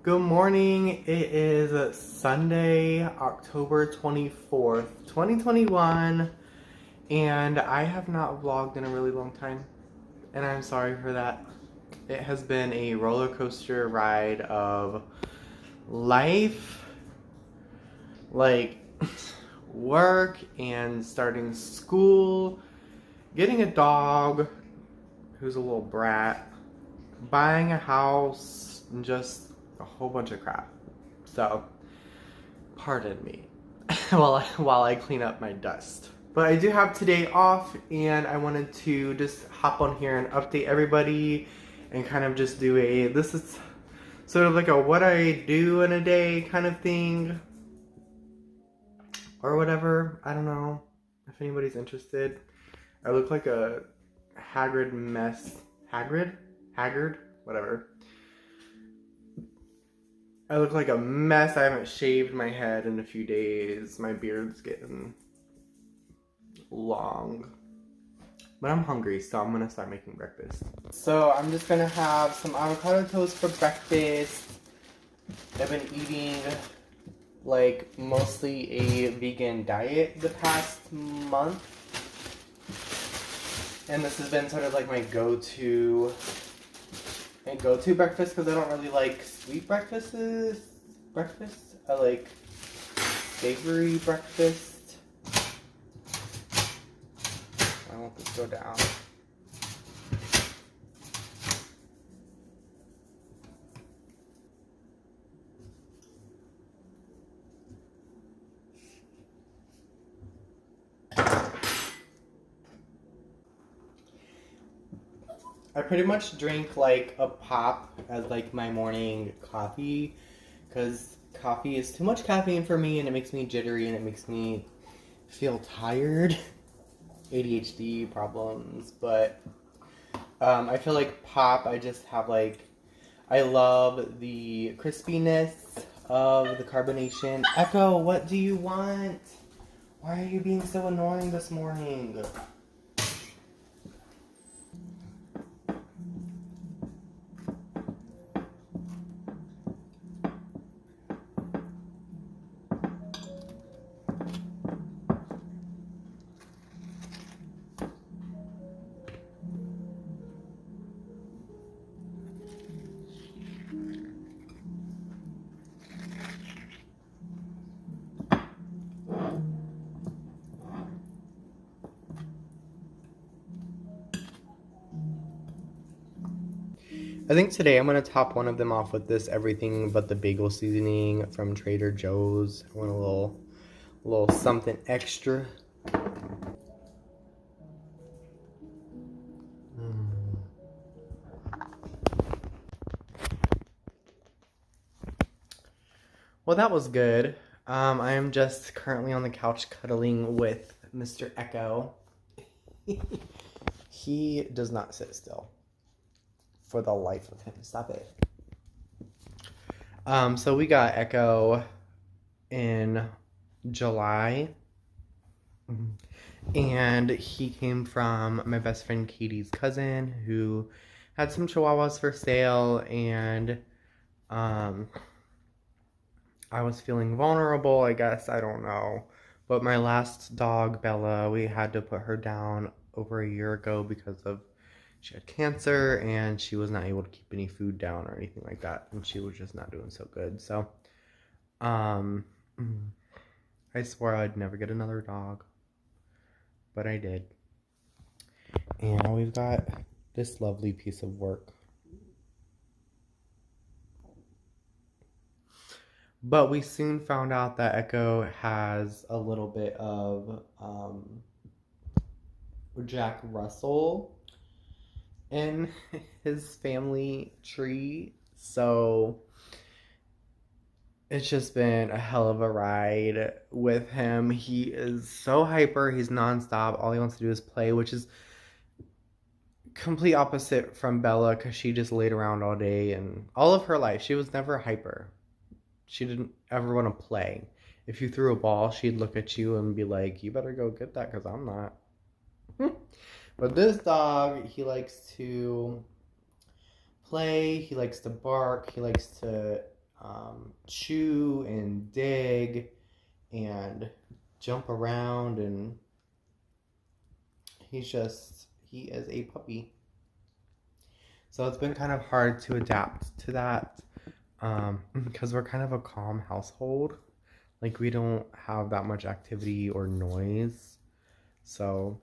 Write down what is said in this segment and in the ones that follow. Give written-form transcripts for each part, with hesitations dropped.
Good morning. It is Sunday, October 24th, 2021, and I have not vlogged in a really long time, and I'm sorry for that. It has been a roller coaster ride of life, like work and starting school, getting a dog who's a little brat, buying a house, and just a whole bunch of crap. So, pardon me while I clean up my dust. But I do have today off, and I wanted to just hop on here and update everybody and kind of just do this is sort of like a what I do in a day kind of thing. Or whatever. I don't know if anybody's interested. I look like a haggard mess. Haggard? Whatever. I look like a mess. I haven't shaved my head in a few days. My beard's getting long. But I'm hungry, so I'm gonna start making breakfast. So I'm just gonna have some avocado toast for breakfast. I've been eating like mostly a vegan diet the past month. And this has been sort of like my go-to breakfast because I don't really like sweet breakfasts. I like savory breakfast. I want this to go down. I pretty much drink like a pop as like my morning coffee because coffee is too much caffeine for me and it makes me jittery and it makes me feel tired. ADHD problems, but I feel like pop, I just have like, I love the crispiness of the carbonation. Echo, what do you want? Why are you being so annoying this morning? I think today I'm going to top one of them off with this everything but the bagel seasoning from Trader Joe's. I want a little something extra. Well, that was good. I am just currently on the couch cuddling with Mr. Echo. He does not sit still. For the life of him. Stop it. So we got Echo in July. And he came from my best friend Katie's cousin who had some chihuahuas for sale, and I was feeling vulnerable, I guess, I don't know. But my last dog, Bella, we had to put her down over a year ago because of she had cancer and she was not able to keep any food down or anything like that, and she was just not doing so good. So I swore I'd never get another dog, but I did. And now we've got this lovely piece of work. But we soon found out that Echo has a little bit of Jack Russell in his family tree, so it's just been a hell of a ride with him. He is so hyper, he's nonstop, all he wants to do is play, which is complete opposite from Bella because she just laid around all day, and all of her life she was never hyper. She didn't ever want to play. If you threw a ball, she'd look at you and be like, you better go get that because I'm not. But this dog, he likes to play, he likes to bark, he likes to chew and dig and jump around, and he is a puppy. So it's been kind of hard to adapt to that, because we're kind of a calm household. Like, we don't have that much activity or noise. So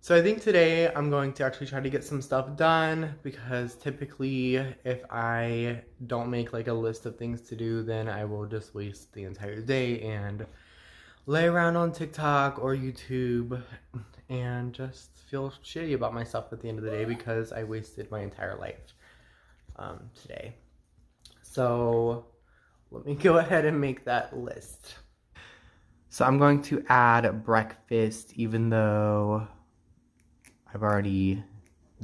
I think today I'm going to actually try to get some stuff done, because typically if I don't make like a list of things to do, then I will just waste the entire day and lay around on TikTok or YouTube and just feel shitty about myself at the end of the day because I wasted my entire life today. So let me go ahead and make that list. So I'm going to add breakfast, even though I've already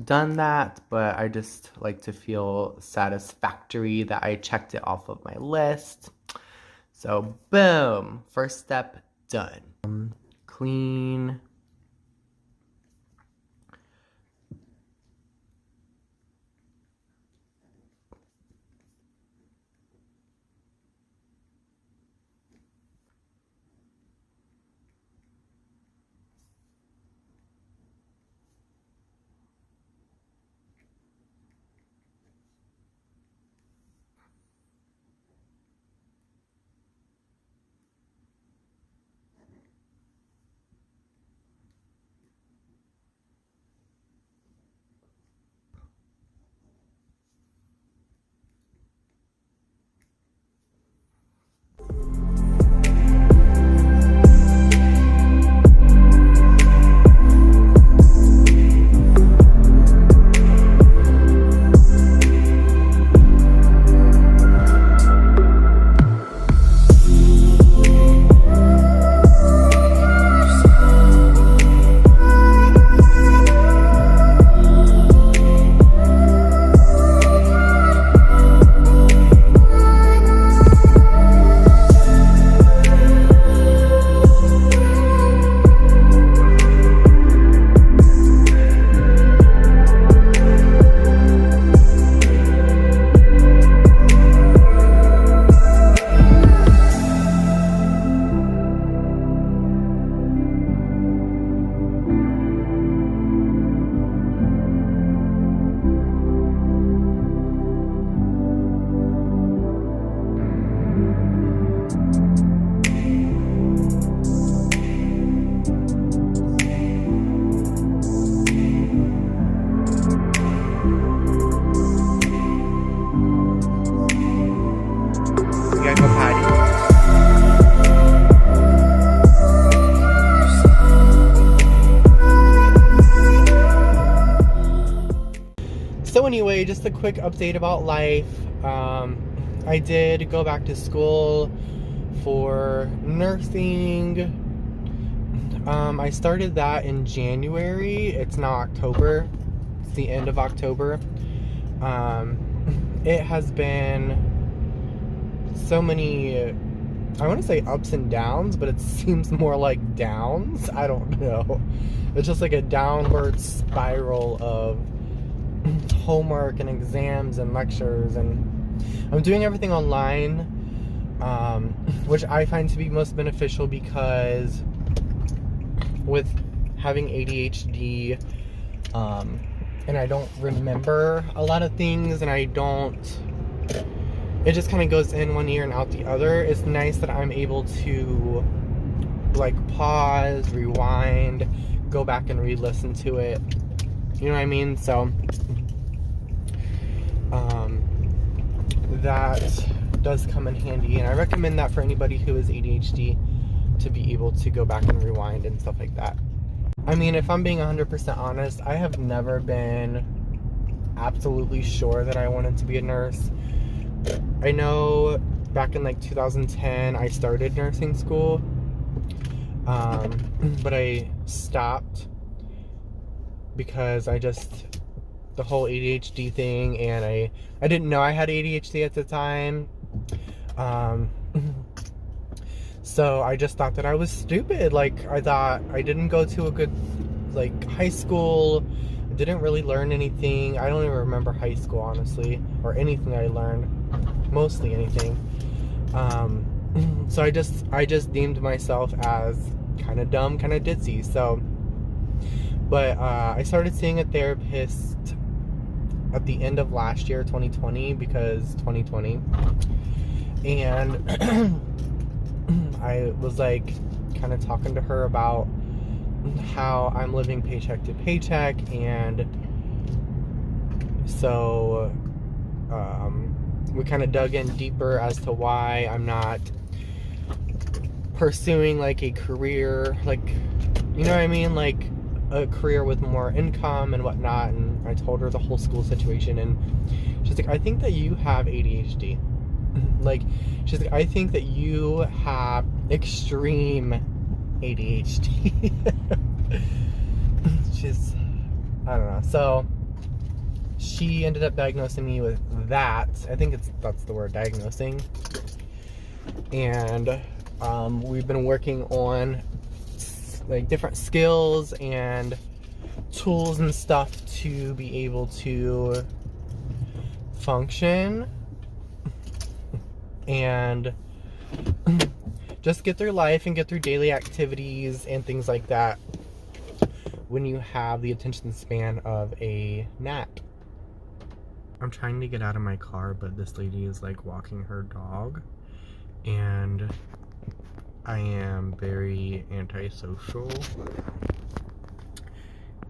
done that, but I just like to feel satisfactory that I checked it off of my list. So boom, first step done. Clean. So anyway, just a quick update about life. I did go back to school for nursing. I started that in January. It's now October. It's the end of October. It has been so many, I want to say ups and downs, but it seems more like downs. I don't know. It's just like a downward spiral of homework and exams and lectures, and I'm doing everything online, which I find to be most beneficial because with having ADHD, and I don't remember a lot of things, and it just kind of goes in one ear and out the other. It's nice that I'm able to like pause, rewind, go back and re-listen to it. You know what I mean? So that does come in handy, and I recommend that for anybody who has ADHD, to be able to go back and rewind and stuff like that. I mean, if I'm being 100% honest, I have never been absolutely sure that I wanted to be a nurse. I know back in like 2010 I started nursing school, but I stopped because the whole ADHD thing, and I didn't know I had ADHD at the time. So I just thought that I was stupid. Like, I thought I didn't go to a good like high school, didn't really learn anything. I don't even remember high school, honestly, or anything I learned. mostly anything. So I just deemed myself as kind of dumb, kind of ditzy. So, but I started seeing a therapist at the end of last year, 2020, because 2020, and I was like kind of talking to her about how I'm living paycheck to paycheck, and so we kind of dug in deeper as to why I'm not pursuing like a career, like, you know what I mean, like a career with more income and whatnot. And I told her the whole school situation, and she's like, I think that you have ADHD. Like, she's like, I think that you have extreme ADHD. She's, I don't know. So she ended up diagnosing me with that. I think that's the word, diagnosing. And we've been working on like different skills and tools and stuff to be able to function and just get through life and get through daily activities and things like that when you have the attention span of a gnat. I'm trying to get out of my car, but this lady is like walking her dog, and I am very antisocial,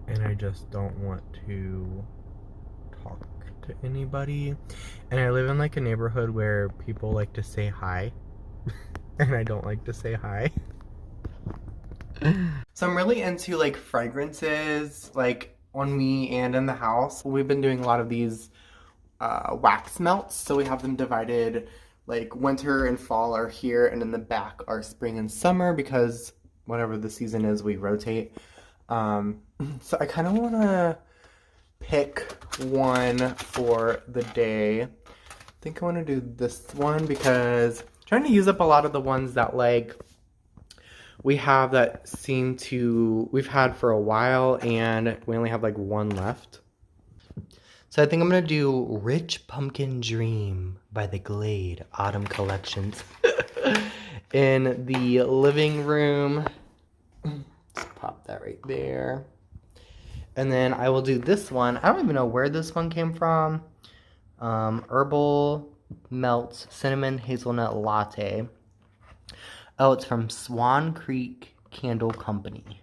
and I just don't want to talk to anybody. And I live in like a neighborhood where people like to say hi, and I don't like to say hi. So I'm really into like fragrances, like on me and in the house. We've been doing a lot of these wax melts, so we have them divided, like winter and fall are here, and in the back are spring and summer, because whatever the season is, we rotate. So I kind of want to pick one for the day. I think I want to do this one because I'm trying to use up a lot of the ones that like we have that we've had for a while, and we only have like one left. So I think I'm going to do Rich Pumpkin Dream by the Glade Autumn Collections in the living room. Just pop that right there. And then I will do this one. I don't even know where this one came from. Herbal Melt Cinnamon Hazelnut Latte. Oh, it's from Swan Creek Candle Company.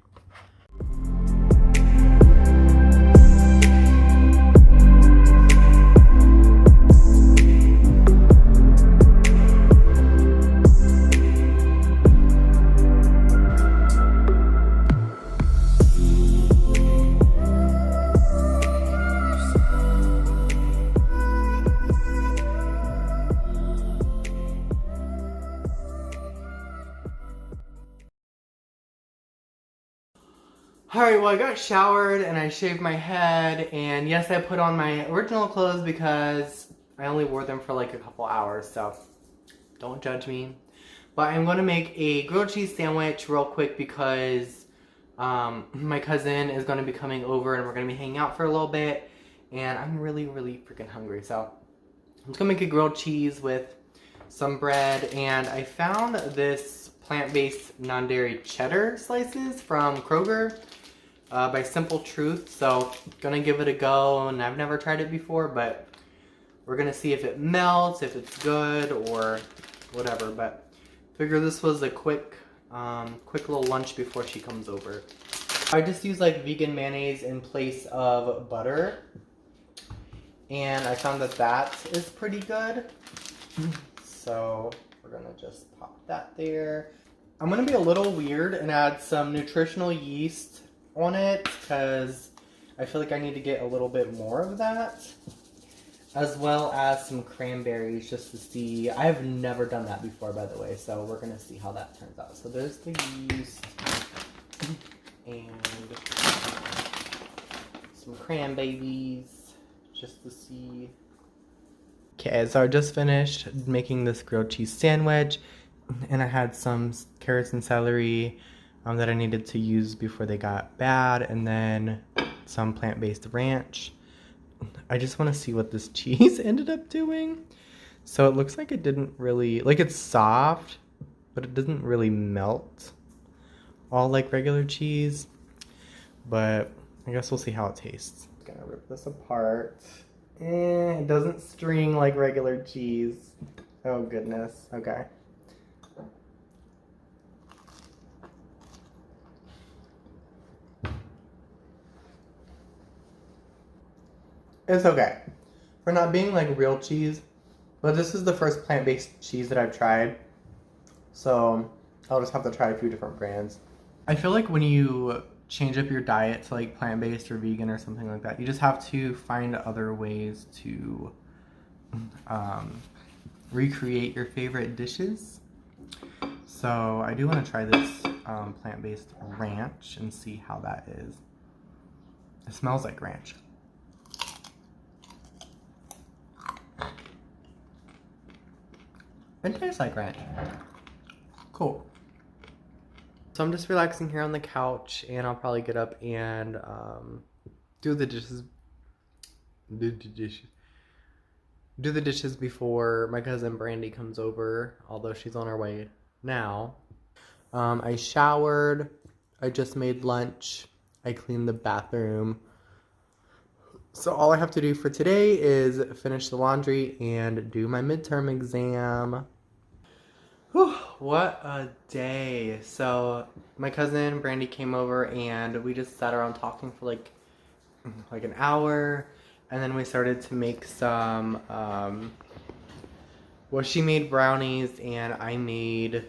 Alright, well I got showered and I shaved my head, and yes, I put on my original clothes because I only wore them for like a couple hours, so don't judge me. But I'm going to make a grilled cheese sandwich real quick because my cousin is going to be coming over and we're going to be hanging out for a little bit, and I'm really freaking hungry. So I'm just going to make a grilled cheese with some bread, and I found this plant-based non-dairy cheddar slices from Kroger by Simple Truth. So gonna give it a go, and I've never tried it before, but we're gonna see if it melts, if it's good, or whatever. But figure this was a quick little lunch before she comes over. I just use like vegan mayonnaise in place of butter, and I found that is pretty good. So we're gonna just pop that there. I'm gonna be a little weird and add some nutritional yeast on it because I feel like I need to get a little bit more of that, as well as some cranberries just to see. I have never done that before, by the way, so we're gonna see how that turns out. So there's the yeast and some cranberries just to see. Okay, so I just finished making this grilled cheese sandwich, and I had some carrots and celery that I needed to use before they got bad, and then some plant-based ranch. I just want to see what this cheese ended up doing. So it looks like it didn't really, like it's soft, but it doesn't really melt all like regular cheese. But I guess we'll see how it tastes. I'm gonna rip this apart. It doesn't string like regular cheese. Oh goodness, okay. It's okay. For not being like real cheese, but this is the first plant-based cheese that I've tried. So I'll just have to try a few different brands. I feel like when you change up your diet to like plant-based or vegan or something like that, you just have to find other ways to recreate your favorite dishes. So I do want to try this plant-based ranch and see how that is. It smells like ranch. It tastes like ranch. Cool. So I'm just relaxing here on the couch, and I'll probably get up and do the dishes. Do the dishes before my cousin Brandy comes over, although she's on her way now. I showered. I just made lunch. I cleaned the bathroom. So all I have to do for today is finish the laundry and do my midterm exam. Whew, what a day. So my cousin Brandy came over and we just sat around talking for like an hour, and then we started to make some well, she made brownies and I made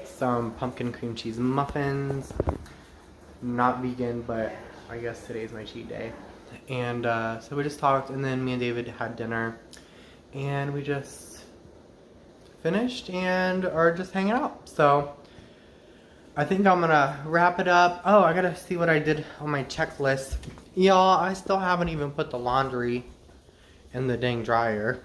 some pumpkin cream cheese muffins. Not vegan, but I guess today's my cheat day. And so we just talked, and then me and David had dinner, and we just finished and are just hanging out. So I think I'm gonna wrap it up. Oh, I gotta see what I did on my checklist. Y'all, I still haven't even put the laundry in the dang dryer.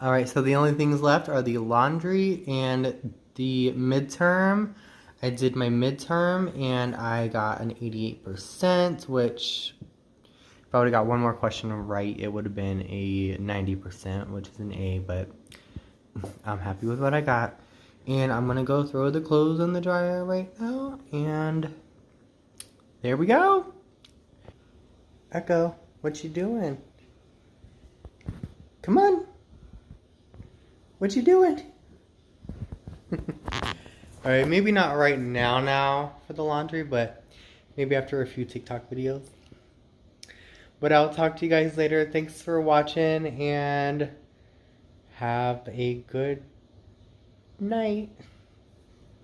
Alright, so the only things left are the laundry and the midterm. I did my midterm and I got an 88%, which if I would have got one more question right, it would have been a 90%, which is an A, but I'm happy with what I got. And I'm gonna go throw the clothes in the dryer right now, and there we go. Echo, what you doing? Come on. What you doing? Alright, maybe not right now for the laundry, but maybe after a few TikTok videos. But I'll talk to you guys later. Thanks for watching, and have a good night.